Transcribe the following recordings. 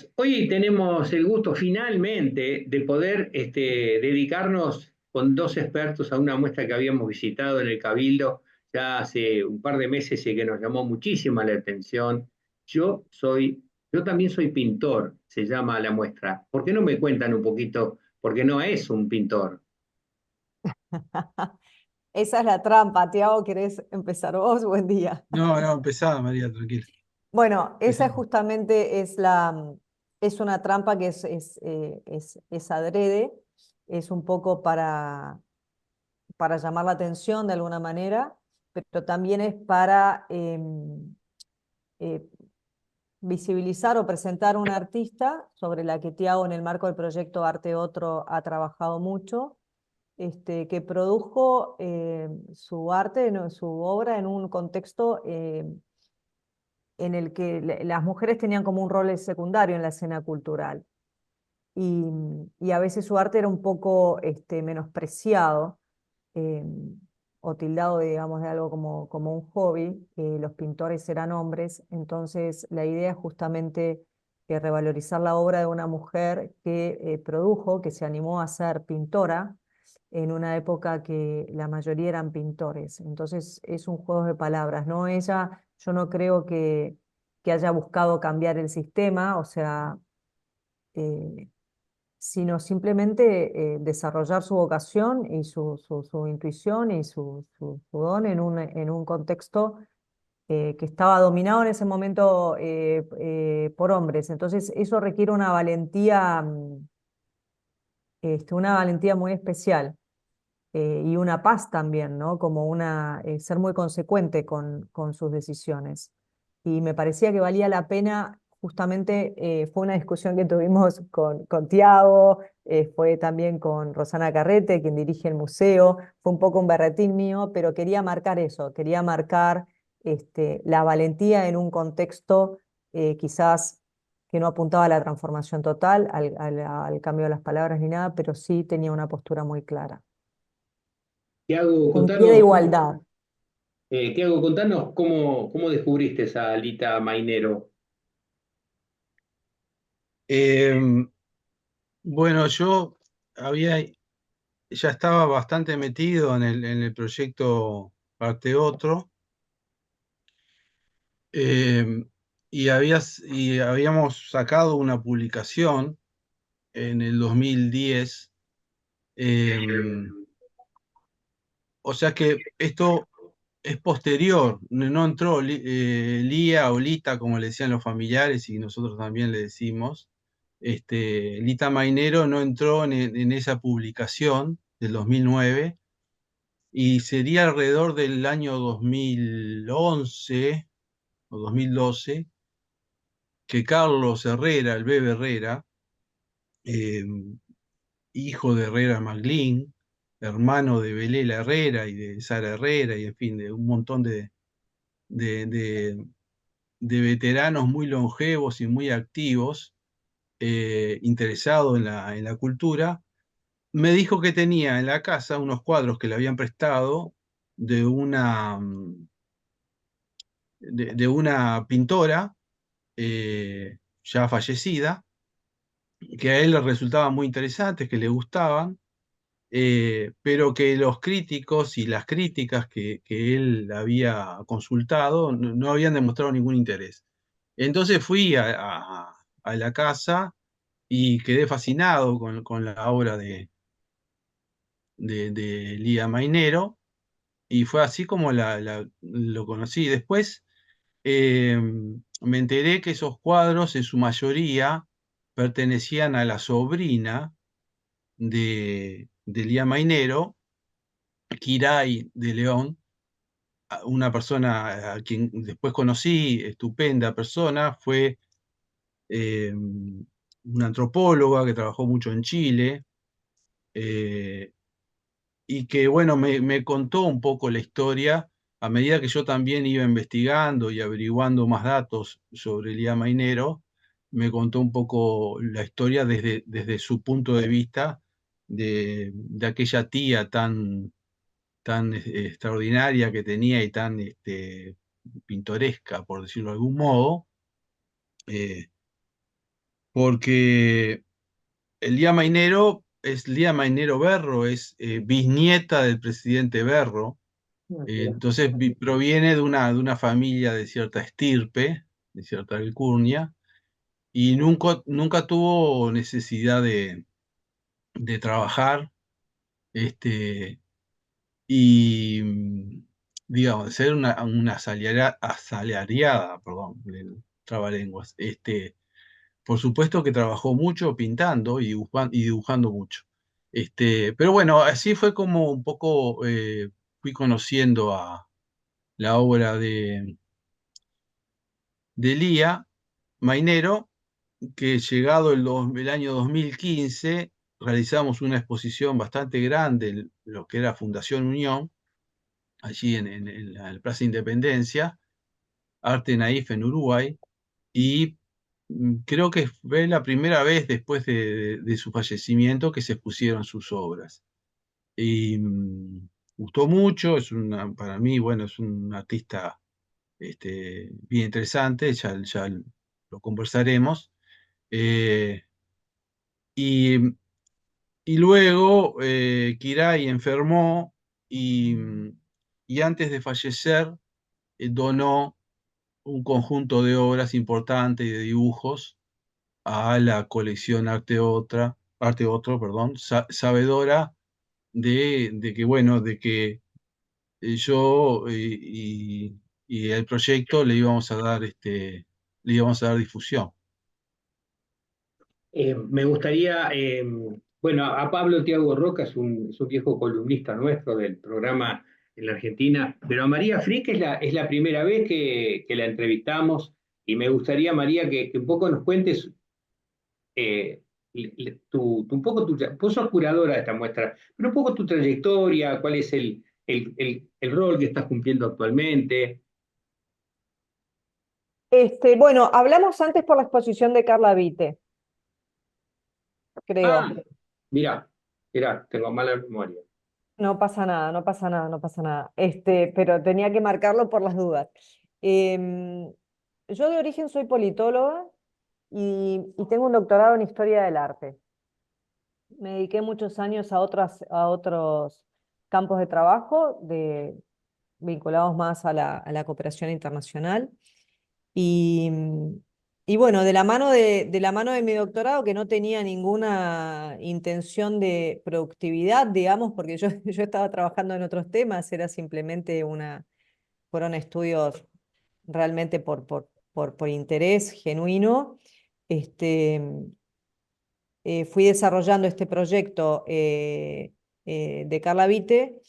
días. Hoy tenemos el gusto finalmente de poder dedicarnos con dos expertos a una muestra que habíamos visitado en el Cabildo ya hace un par de meses y que nos llamó muchísima la atención. Yo también soy pintor, se llama la muestra. ¿Por qué no me cuentan un poquito? Porque no es un pintor. Esa es la trampa, Tiago, ¿querés empezar vos? Buen día. No, no, empezá, María, tranquila. Bueno, esa Empezá. justamente es una trampa que es adrede, es un poco para llamar la atención de alguna manera, pero también es para eh, visibilizar o presentar a un artista sobre la que Tiago en el marco del proyecto Arte Otro ha trabajado mucho, que produjo su arte, no, su obra en un contexto en el que las mujeres tenían como un rol secundario en la escena cultural. Y a veces su arte era un poco menospreciado eh, o tildado, digamos, de algo como un hobby. Los pintores eran hombres, entonces la idea es justamente revalorizar la obra de una mujer que produjo, que se animó a ser pintora en una época que la mayoría eran pintores. Entonces es un juego de palabras, ¿no? Ella, yo no creo que haya buscado cambiar el sistema, o sea, eh, sino simplemente desarrollar su vocación y su intuición y su don en un contexto que estaba dominado en ese momento por hombres. Entonces eso requiere una valentía muy especial y una paz también, ¿no? Como ser muy consecuente con sus decisiones. Y me parecía que valía la pena, justamente fue una discusión que tuvimos con Tiago, fue también con Rosana Carrete, quien dirige el museo, fue un poco un berretín mío, pero quería marcar eso, quería marcar la valentía en un contexto quizás que no apuntaba a la transformación total, al cambio de las palabras ni nada, pero sí tenía una postura muy clara. Tiago, En pie de contanos, igualdad. Tiago, contanos cómo descubriste esa Alita Mainero. Eh, bueno, yo había, ya estaba bastante metido en el proyecto Arte Otro, eh, y habíamos sacado una publicación en el 2010. eh, o sea que esto es posterior, no entró Lía o Lita, como le decían los familiares, y nosotros también le decimos. Lita Mainero no entró en esa publicación del 2009, y sería alrededor del año 2011 o 2012 que Carlos Herrera, el Bebe Herrera, eh, hijo de Herrera Maglín, hermano de Belela Herrera y de Sara Herrera, y en fin, de un montón de, de- de veteranos muy longevos y muy activos, interesados en la cultura. Me dijo que tenía en la casa unos cuadros que le habían prestado de una pintora ya fallecida, que a él le resultaban muy interesantes, que le gustaban, pero que los críticos y las críticas que él había consultado no habían demostrado ningún interés. Entonces fui a la casa y quedé fascinado con la obra de Lía Mainero, y fue así como lo conocí. Después eh, me enteré que esos cuadros en su mayoría pertenecían a la sobrina de Lía Mainero, Kiray de León, una persona a quien después conocí, estupenda persona. Fue una antropóloga que trabajó mucho en Chile, eh, y que, bueno, me contó un poco la historia a medida que yo también iba investigando y averiguando más datos sobre Lía Mainero. Me contó un poco la historia desde su punto de vista de aquella tía tan extraordinaria que tenía y tan pintoresca, por decirlo de algún modo. eh, porque Elía Mainero Lía Mainero Berro, es bisnieta del presidente Berro. Mira. Entonces proviene de una familia de cierta estirpe, de cierta alcurnia, y nunca tuvo necesidad de trabajar, y digamos, de ser una asalariada, perdón, el trabalenguas. Por supuesto que trabajó mucho pintando y dibujando mucho. Pero bueno, así fue como un poco fui conociendo a la obra de Lía Mainero, que llegado el año 2015 realizamos una exposición bastante grande en lo que era Fundación Unión, allí en la Plaza Independencia, Arte Naif en Uruguay, y creo que fue la primera vez después de su fallecimiento que se expusieron sus obras. Y gustó mucho, para mí, bueno, es un artista bien interesante, ya lo conversaremos. Eh, y, y luego Kirai enfermó y, y antes de fallecer donó un conjunto de obras importantes y de dibujos a la colección Arte Otro, perdón, sabedora de que, bueno, de que yo y el proyecto le íbamos a dar difusión. Me gustaría, bueno, a Pablo Tiago Roca es un viejo columnista nuestro del programa en la Argentina, pero a María Frick es la primera vez que la entrevistamos y me gustaría, María, que un poco nos cuentes un poco vos sos curadora de esta muestra, pero un poco tu trayectoria, cuál es el rol que estás cumpliendo actualmente. Bueno, hablamos antes por la exposición de Carla Vite, Ah, creo. mira, tengo mala memoria. No pasa nada, no pasa nada, no pasa nada. Pero tenía que marcarlo por las dudas. Em, yo de origen soy politóloga y tengo un doctorado en historia del arte. Me dediqué muchos años a otros campos de trabajo vinculados más a la cooperación internacional. Y, y bueno, de la mano de mi doctorado, que no tenía ninguna intención de productividad, digamos, porque yo, yo estaba trabajando en otros temas, era simplemente fueron estudios realmente por interés genuino. Este, Fui desarrollando este proyecto de Carla Vite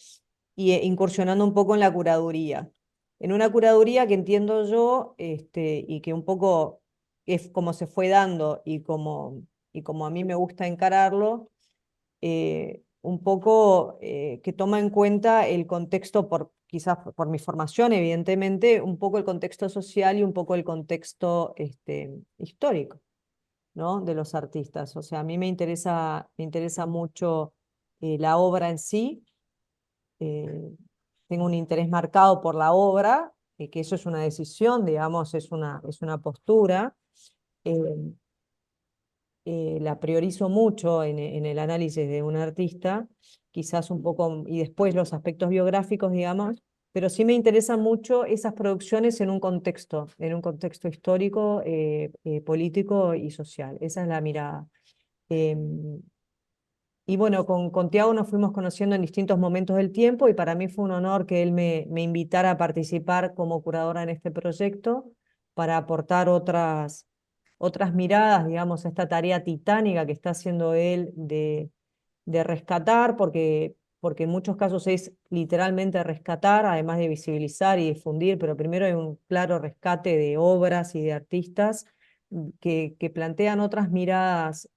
y incursionando un poco en la curaduría. En una curaduría que entiendo yo y que un poco es como se fue dando y como a mí me gusta encararlo, un poco que toma en cuenta el contexto, quizás por mi formación, evidentemente, un poco el contexto social y un poco el contexto histórico, ¿no? De los artistas. O sea, a mí me interesa mucho la obra en sí. eh, Tengo un interés marcado por la obra, que eso es una decisión, digamos, es una postura. eh, la priorizo mucho en el análisis de un artista, quizás un poco, y después los aspectos biográficos, digamos, pero sí me interesan mucho esas producciones en un contexto histórico, político y social. Esa es la mirada. Y bueno, con Tiago nos fuimos conociendo en distintos momentos del tiempo y para mí fue un honor que él me invitara a participar como curadora en este proyecto para aportar otras miradas, digamos, a esta tarea titánica que está haciendo él de rescatar, porque en muchos casos es literalmente rescatar, además de visibilizar y difundir, pero primero hay un claro rescate de obras y de artistas que plantean otras miradas,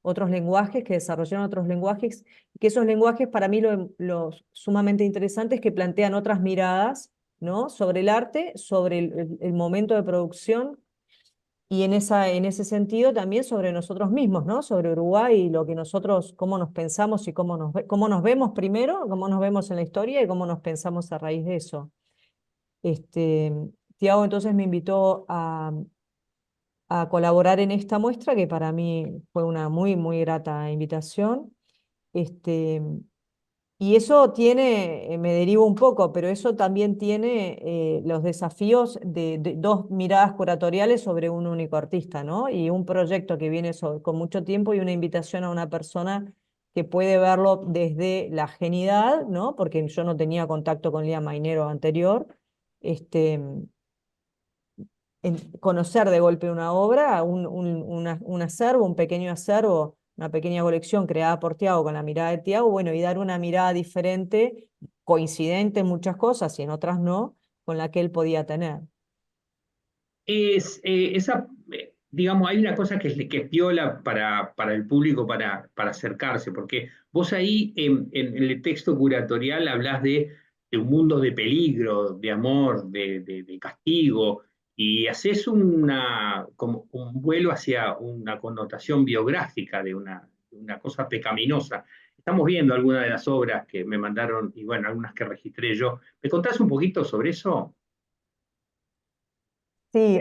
otros lenguajes, que desarrollan otros lenguajes, que esos lenguajes para mí lo sumamente interesante es que plantean otras miradas, ¿no? Sobre el arte, sobre el momento de producción y en ese sentido también sobre nosotros mismos, ¿no? Sobre Uruguay y lo que nosotros, cómo nos pensamos y cómo nos vemos primero, cómo nos vemos en la historia y cómo nos pensamos a raíz de eso. Este, Tiago entonces me invitó a colaborar en esta muestra, que para mí fue una muy, muy grata invitación. Este, y eso tiene, me derivo un poco, pero eso también tiene los desafíos de dos miradas curatoriales sobre un único artista, ¿no? Y un proyecto que viene con mucho tiempo y una invitación a una persona que puede verlo desde la genialidad, ¿no? Porque yo no tenía contacto con Lía Mainero anterior, este, conocer de golpe una obra, un acervo, un pequeño acervo, una pequeña colección creada por Tiago con la mirada de Tiago, bueno, y dar una mirada diferente, coincidente en muchas cosas y en otras no, con la que él podía tener. Digamos, hay una cosa que es piola para el público para acercarse, porque vos ahí en el texto curatorial hablas de un mundo de peligro, de amor, de castigo, y haces como un vuelo hacia una connotación biográfica de una cosa pecaminosa. Estamos viendo algunas de las obras que me mandaron y bueno, algunas que registré yo. ¿Me contás un poquito sobre eso? Sí,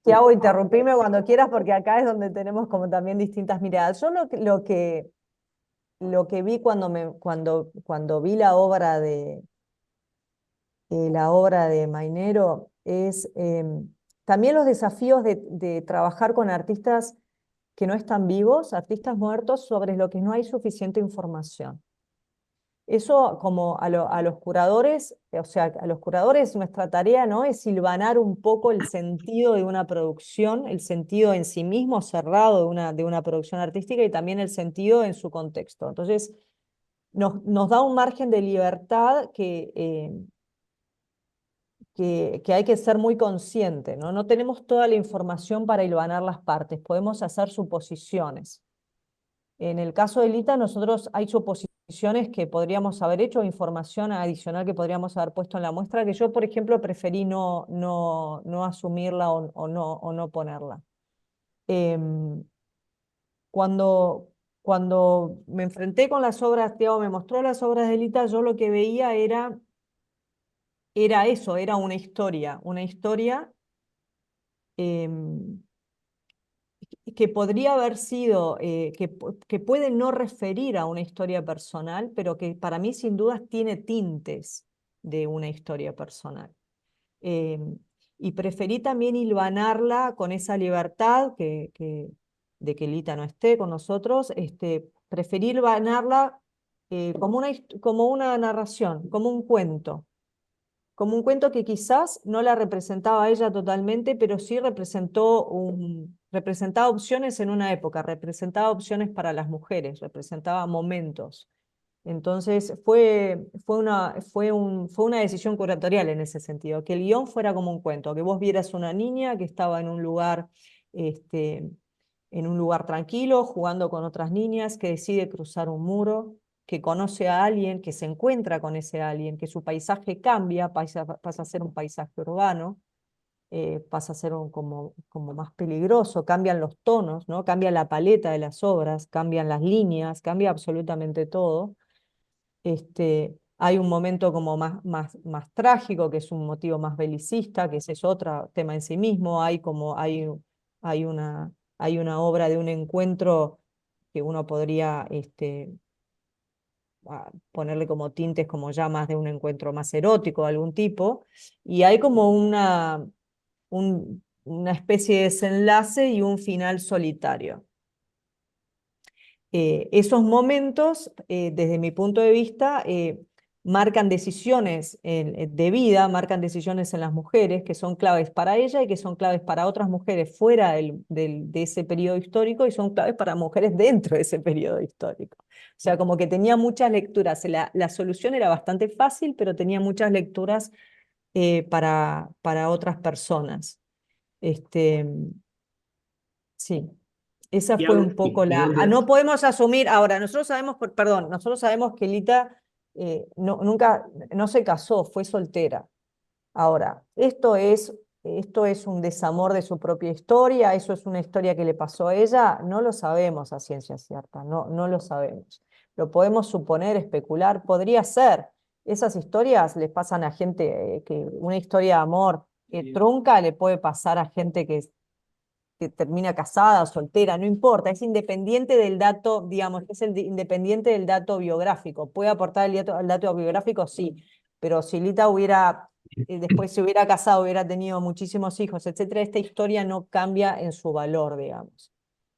Tiago, interrumpime cuando quieras porque acá es donde tenemos como también distintas miradas. Yo lo que vi cuando vi la obra de Mainero es también los desafíos de trabajar con artistas que no están vivos, artistas muertos, sobre lo que no hay suficiente información. Eso como a los curadores, o sea, a los curadores nuestra tarea, ¿no?, es hilvanar un poco el sentido de una producción, el sentido en sí mismo cerrado de una producción artística y también el sentido en su contexto. Entonces, nos da un margen de libertad que hay que ser muy consciente, ¿no? No tenemos toda la información para hilvanar las partes, podemos hacer suposiciones. En el caso de Lita, nosotros hay suposiciones que podríamos haber hecho, información adicional que podríamos haber puesto en la muestra, que yo, por ejemplo, preferí no asumirla o no ponerla. Em, cuando me enfrenté con las obras, Tiago me mostró las obras de Lita, yo lo que veía era eso, era una historia em, que podría haber sido, que puede no referir a una historia personal, pero que para mí sin dudas tiene tintes de una historia personal. Em, y preferí también hilvanarla con esa libertad de que Lita no esté con nosotros, preferí hilvanarla como una narración, como un cuento que quizás no la representaba a ella totalmente, pero sí representaba opciones en una época, representaba opciones para las mujeres, representaba momentos. Entonces fue una decisión curatorial en ese sentido, que el guión fuera como un cuento, que vos vieras una niña que estaba este, en un lugar tranquilo, jugando con otras niñas, que decide cruzar un muro, que conoce a alguien, que se encuentra con ese alguien, que su paisaje cambia, pasa a ser un paisaje urbano, pasa a ser como más peligroso, cambian los tonos, ¿no? Cambia la paleta de las obras, cambian las líneas, cambia absolutamente todo. Hay un momento como más trágico, que es un motivo más belicista, que ese es otro tema en sí mismo. Hay una, hay una obra de un encuentro que uno podría ponerle como tintes como ya más de un encuentro más erótico de algún tipo, y hay como una especie de desenlace y un final solitario. Esos momentos, desde mi punto de vista, marcan decisiones de vida, marcan decisiones en las mujeres que son claves para ella y que son claves para otras mujeres fuera de ese periodo histórico y son claves para mujeres dentro de ese periodo histórico. O sea, como que tenía muchas lecturas. La solución era bastante fácil, pero tenía muchas lecturas para otras personas. Este, sí. Esa Y fue ahora, un poco no podemos asumir, ahora, nosotros sabemos, perdón, nosotros sabemos que Lita nunca, no se casó, fue soltera. Ahora, esto es un desamor de su propia historia, eso es una historia que le pasó a ella, no lo sabemos a ciencia cierta, no lo sabemos. Lo podemos suponer, especular, podría ser. Esas historias les pasan a gente que una historia de amor trunca le puede pasar a gente que termina casada, soltera, no importa, es independiente del dato, digamos, es independiente del dato biográfico. ¿Puede aportar el dato biográfico? Sí, pero si Lita hubiera, después se hubiera casado, hubiera tenido muchísimos hijos, etcétera, esta historia no cambia en su valor, digamos.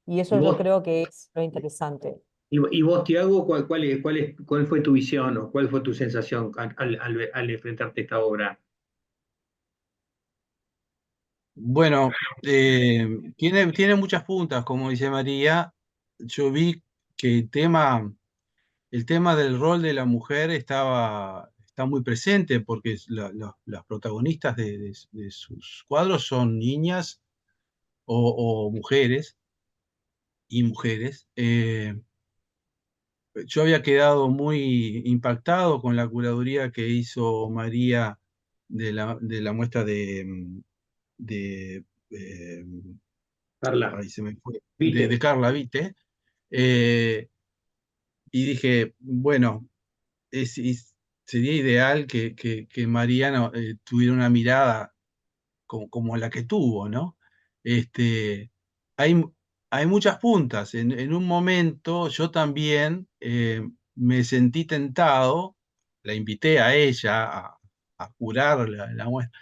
Y Y eso yo vos, creo que es lo interesante. y vos, Tiago, ¿cuál fue tu visión o cuál fue tu sensación al enfrentarte a esta obra? Bueno, tiene muchas puntas, como dice María. Yo vi que el tema del rol de la mujer está muy presente porque las protagonistas de sus cuadros son niñas o mujeres y mujeres. Yo había quedado muy impactado con la curaduría que hizo María de la muestra de, eh, Carla, ahí se me fue, de ¿viste? Carla Vite, eh, y dije, bueno, sería ideal que Mariana tuviera una mirada como la que tuvo, ¿no? Este, hay, hay muchas puntas. En un momento yo también me sentí tentado, la invité a ella a curar la muestra.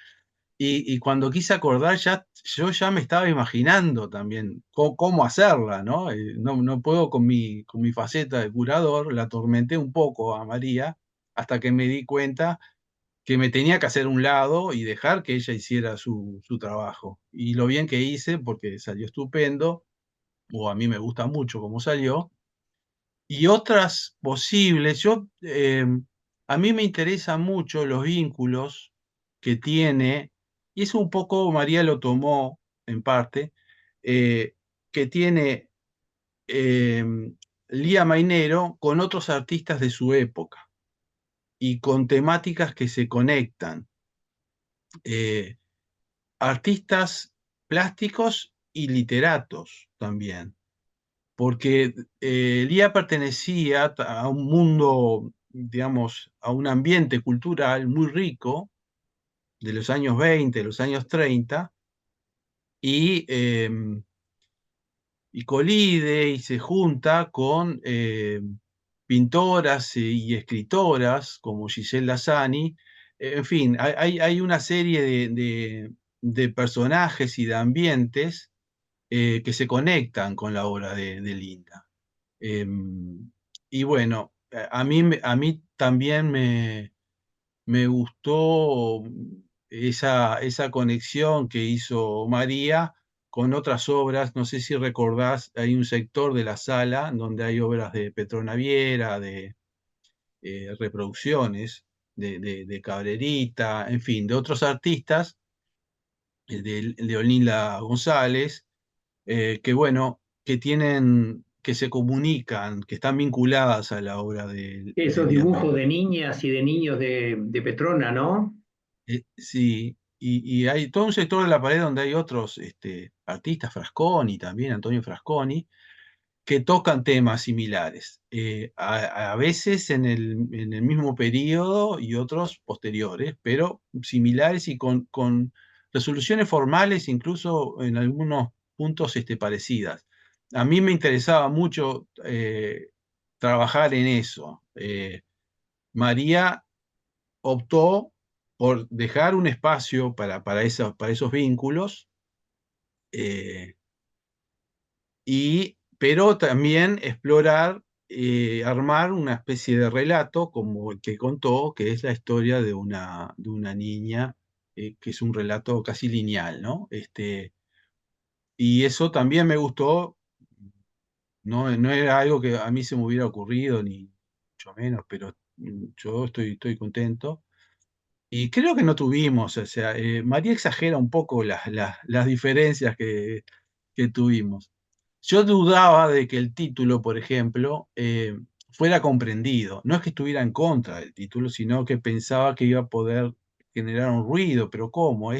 Y cuando quise acordar, yo ya me estaba imaginando también cómo hacerla, ¿no? No puedo con mi faceta de curador, la atormenté un poco a María hasta que me di cuenta que me tenía que hacer un lado y dejar que ella hiciera su trabajo. Y lo bien que hice, porque salió estupendo, o a mí me gusta mucho cómo salió, y otras posibles. A mí me interesan mucho los vínculos que tiene, y eso un poco María lo tomó en parte, eh, que tiene eh, Lía Mainero con otros artistas de su época y con temáticas que se conectan. Eh, Artistas plásticos y literatos también, porque Lía pertenecía a un mundo, digamos, a un ambiente cultural muy rico de los años 20, de los años 30, y, eh, y colide y se junta con pintoras y escritoras como Giselle Lassani. En fin, hay una serie de personajes y de ambientes que se conectan con la obra de Linda. Y bueno, a mí también me gustó esa conexión que hizo María con otras obras. No sé si recordás, hay un sector de la sala donde hay obras de Petronaviera, de reproducciones de Cabrerita, en fin, de otros artistas, de Leonila González, que bueno, que se comunican, que están vinculadas a la obra de Esos Elías dibujos Maynard. de niñas y de niños de Petrona, ¿no? Sí, y hay todo un sector de la pared donde hay otros artistas, Frasconi también, Antonio Frasconi, que tocan temas similares, a veces en el mismo periodo y otros posteriores, pero similares y con resoluciones formales, incluso en algunos puntos parecidas. A mí me interesaba mucho trabajar en eso. María optó por dejar un espacio para esos vínculos, eh, pero también explorar, armar una especie de relato como el que contó, que es la historia de una niña, que es un relato casi lineal, ¿no? Y eso también me gustó. No era algo que a mí se me hubiera ocurrido, ni mucho menos, pero yo estoy contento. Y creo que no tuvimos, o sea, María exagera un poco las diferencias que tuvimos. Yo dudaba de que el título, por ejemplo, fuera comprendido. No es que estuviera en contra del título, sino que pensaba que iba a poder generar un ruido, pero ¿cómo?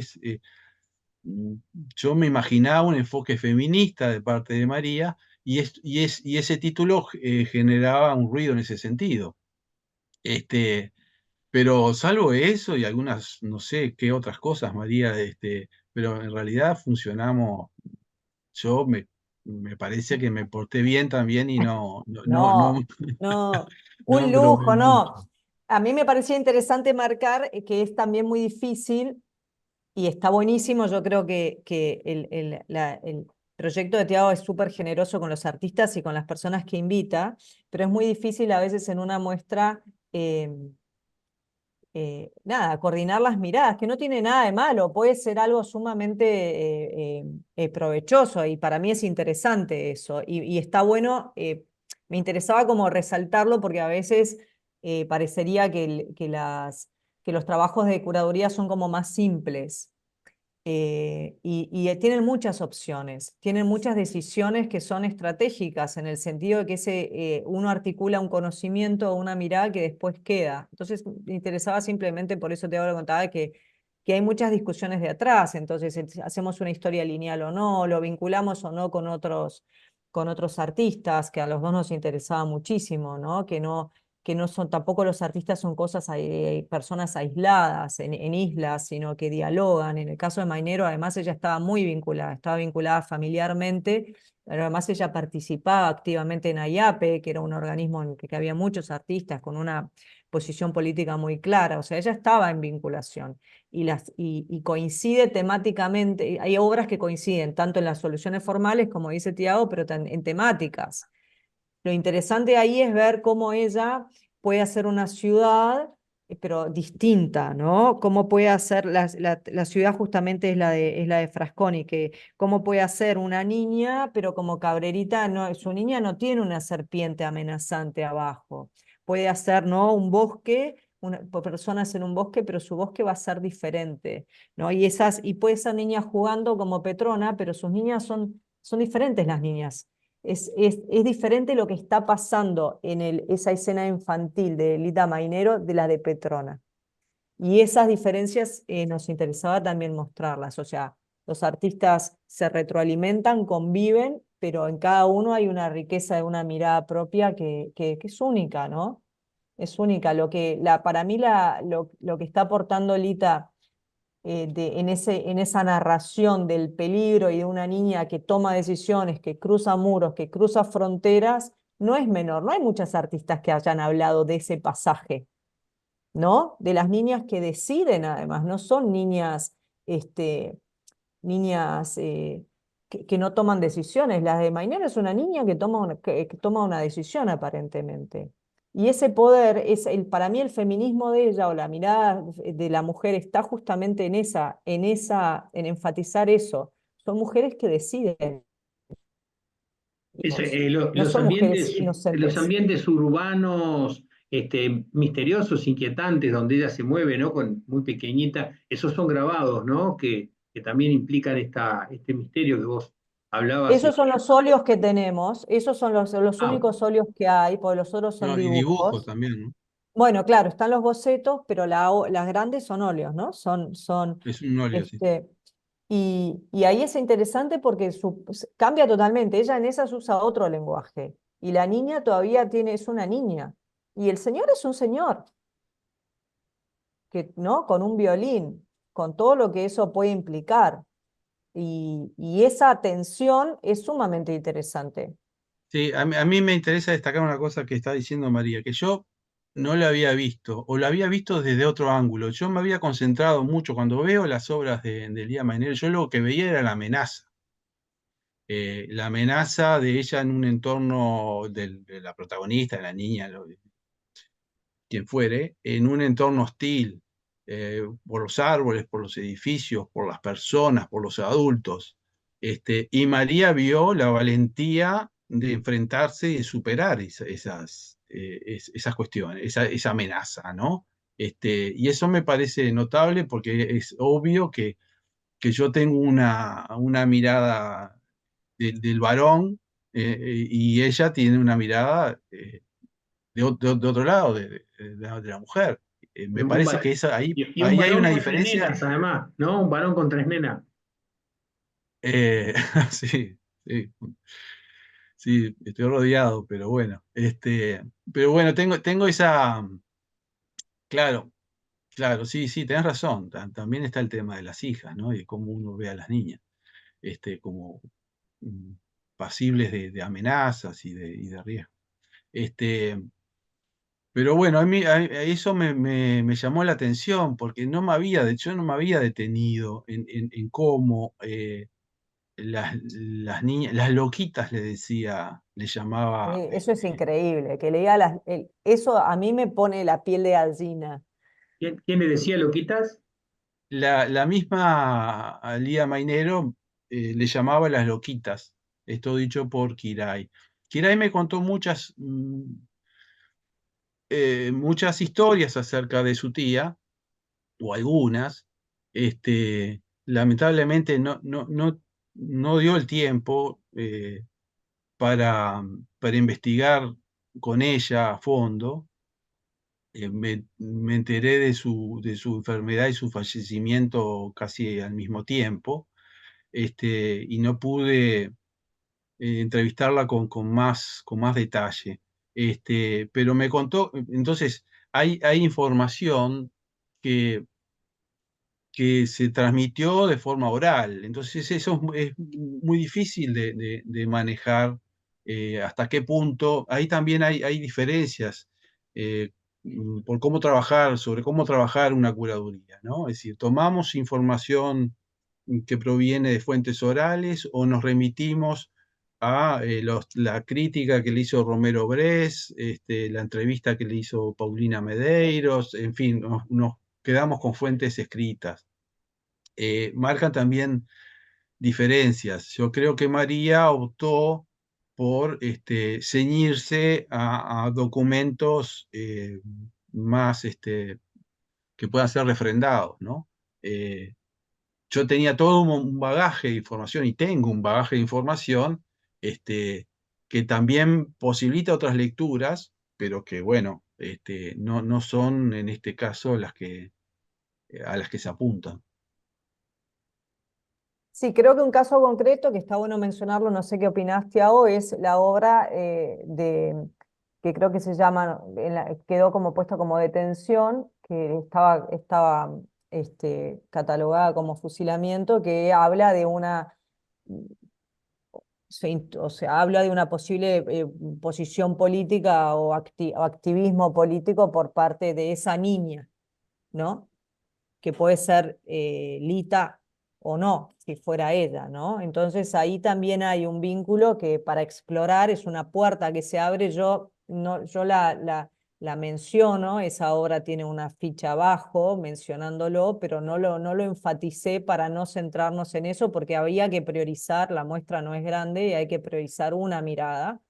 Mm, yo me imaginaba un enfoque feminista de parte de María y ese título generaba un ruido en ese sentido. Este, pero salvo eso y algunas, no sé qué otras cosas, María, pero en realidad funcionamos me parece que me porté bien también y No, no, no un bromé lujo, mucho. no. A mí me parecía interesante marcar que es también muy difícil y está buenísimo. Yo creo que el proyecto de Tiago es súper generoso con los artistas y con las personas que invita, pero es muy difícil a veces en una muestra, eh, nada, coordinar las miradas, que no tiene nada de malo, puede ser algo sumamente provechoso y para mí es interesante eso. Y está bueno, me interesaba como resaltarlo porque a veces parecería que los trabajos de curaduría son como más simples. Y tienen muchas opciones, tienen muchas decisiones que son estratégicas en el sentido de que uno articula un conocimiento o una mirada que después queda. Entonces, me interesaba simplemente, por eso te lo contaba, que hay muchas discusiones de atrás. Entonces, hacemos una historia lineal o no, lo vinculamos o no con otros artistas, que a los dos nos interesaba muchísimo, ¿no? Que no son, tampoco los artistas son cosas, personas aisladas en islas, sino que dialogan. En el caso de Mainero, además, ella estaba vinculada familiarmente, pero además ella participaba activamente en AIAPE, que era un organismo en el que había muchos artistas con una posición política muy clara, o sea, ella estaba en vinculación y coincide temáticamente, hay obras que coinciden tanto en las soluciones formales, como dice Tiago, pero en temáticas. Lo interesante ahí es ver cómo ella puede hacer una ciudad, pero distinta, ¿no? Cómo puede hacer, la ciudad justamente es la de Frasconi, que cómo puede hacer una niña, pero como Cabrerita, no, su niña no tiene una serpiente amenazante abajo. Puede hacer, ¿no? Un bosque, personas en un bosque, pero su bosque va a ser diferente, ¿no? Y puede ser niña jugando como Petrona, pero sus niñas son diferentes las niñas. Es diferente lo que está pasando en esa escena infantil de Lita Mainero de la de Petrona. Y esas diferencias nos interesaba también mostrarlas. O sea, los artistas se retroalimentan, conviven, pero en cada uno hay una riqueza de una mirada propia que es única, ¿no? Es única. Para mí lo que está aportando Lita en esa narración del peligro y de una niña que toma decisiones, que cruza muros, que cruza fronteras, no es menor. No hay muchas artistas que hayan hablado de ese pasaje, ¿no? De las niñas que deciden, además, no son niñas, este, niñas que no toman decisiones. La de Mainero es una niña que toma una decisión aparentemente. Y ese poder, para mí el feminismo de ella o la mirada de la mujer está justamente en enfatizar eso. Son mujeres que deciden, no son mujeres Los inocentes. ambientes urbanos, misteriosos, inquietantes, donde ella se mueve, ¿no? Muy pequeñita, esos son grabados, ¿no? Que también implican este misterio que vos hablabas. Esos son los óleos que tenemos, esos son los Ah, únicos óleos que hay, porque los otros son No, y dibujos dibujos. también, ¿no? Bueno, claro, están los bocetos, pero las grandes son óleos, ¿no? Es un óleo, sí. Este, y ahí es interesante porque cambia totalmente. Ella en esas usa otro lenguaje. Y la niña todavía es una niña. Y el señor es un señor, ¿no? Con un violín, con todo lo que eso puede implicar. Y esa tensión es sumamente interesante. Sí, a mí me interesa destacar una cosa que está diciendo María, que yo no la había visto, o la había visto desde otro ángulo. Yo me había concentrado mucho cuando veo las obras de Lía Mainero, yo lo que veía era la amenaza de ella en un entorno de la protagonista, de la niña, quien fuere, en un entorno hostil, por los árboles, por los edificios, por las personas, por los adultos. Y María vio la valentía de enfrentarse y de superar esas cuestiones, esa amenaza, ¿no? Y eso me parece notable porque es obvio que yo tengo una mirada del varón, y ella tiene una mirada de otro lado, de la mujer. Me un parece va- que y un ahí hay varón una con tres diferencia. nenas, además, ¿no? Un varón con tres nenas. eh, sí, sí, sí, estoy rodeado, pero bueno. Pero bueno, tengo esa. Claro, claro, sí, sí, tenés razón. También está el tema de las hijas, ¿no? Y cómo uno ve a las niñas. Como pasibles de amenazas y de riesgo. Pero bueno, a eso me llamó la atención, porque yo no me había detenido en cómo las niñas, las loquitas le llamaba Eso es increíble, que leía eso a mí me pone la piel de gallina. ¿Quién le decía loquitas? la misma Lía Mainero le llamaba las loquitas, esto dicho por Kiray. Kiray me contó muchas historias acerca de su tía, o algunas. Lamentablemente no dio el tiempo para investigar con ella a fondo. Me enteré de su enfermedad y su fallecimiento casi al mismo tiempo, y no pude entrevistarla con más detalle. Pero me contó, entonces, hay información que que se transmitió de forma oral. Entonces eso es muy difícil de manejar, hasta qué punto. Ahí también hay diferencias eh, sobre cómo trabajar una curaduría, ¿no? Es decir, tomamos información que proviene de fuentes orales o nos remitimos a la crítica que le hizo Romero Bress, la entrevista que le hizo Paulina Medeiros, en fin, nos quedamos con fuentes escritas. Marcan también diferencias. Yo creo que María optó por ceñirse a documentos más que puedan ser refrendados, ¿no? Yo tenía todo un bagaje de información y tengo un bagaje de información que también posibilita otras lecturas, pero que, bueno, no son en este caso a las que se apuntan. Sí, creo que un caso concreto que está bueno mencionarlo, no sé qué opinás, Tiago, es la obra que creo que se llama, quedó como puesta como detención, que estaba catalogada como fusilamiento, que habla de o sea, habla de una posible posición política o activismo político por parte de esa niña, ¿no? Que puede ser Lita o no, si fuera ella, ¿no? Entonces ahí también hay un vínculo que para explorar es una puerta que se abre. Yo la menciono, esa obra tiene una ficha abajo mencionándolo, pero no lo enfaticé para no centrarnos en eso, porque había que priorizar, la muestra no es grande y hay que priorizar una mirada,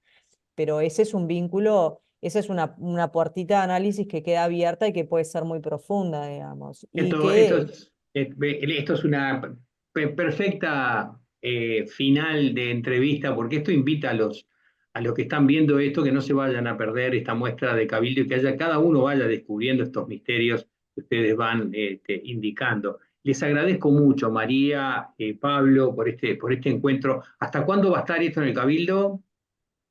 pero ese es un vínculo, esa es una puertita de análisis que queda abierta y que puede ser muy profunda, digamos. Y Esto, esto que es, esto es una perfecta final de entrevista, porque esto invita a los que están viendo esto que no se vayan a perder esta muestra de Cabildo y que cada uno vaya descubriendo estos misterios que ustedes van indicando. Les agradezco mucho, María, Pablo, por este encuentro. ¿Hasta cuándo va a estar esto en el Cabildo?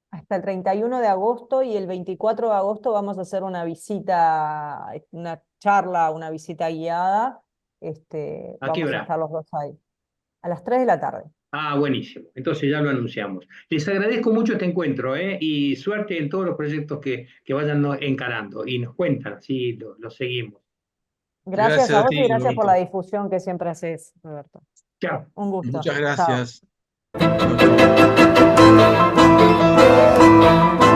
hasta el 31 de agosto y el 24 de agosto vamos a hacer una visita, una charla, una visita guiada. ¿A qué Vamos a hora? estar los dos ahí. A las 3 de la tarde. Ah, buenísimo. Entonces ya lo anunciamos. Les agradezco mucho este encuentro, y suerte en todos los proyectos que vayan encarando. Y nos cuentan, así lo seguimos. Gracias Gracias a a vos y ti, gracias por la Roberto. difusión que siempre haces, Roberto. Chao. Un gusto. Muchas Chao. gracias. Chau, chau.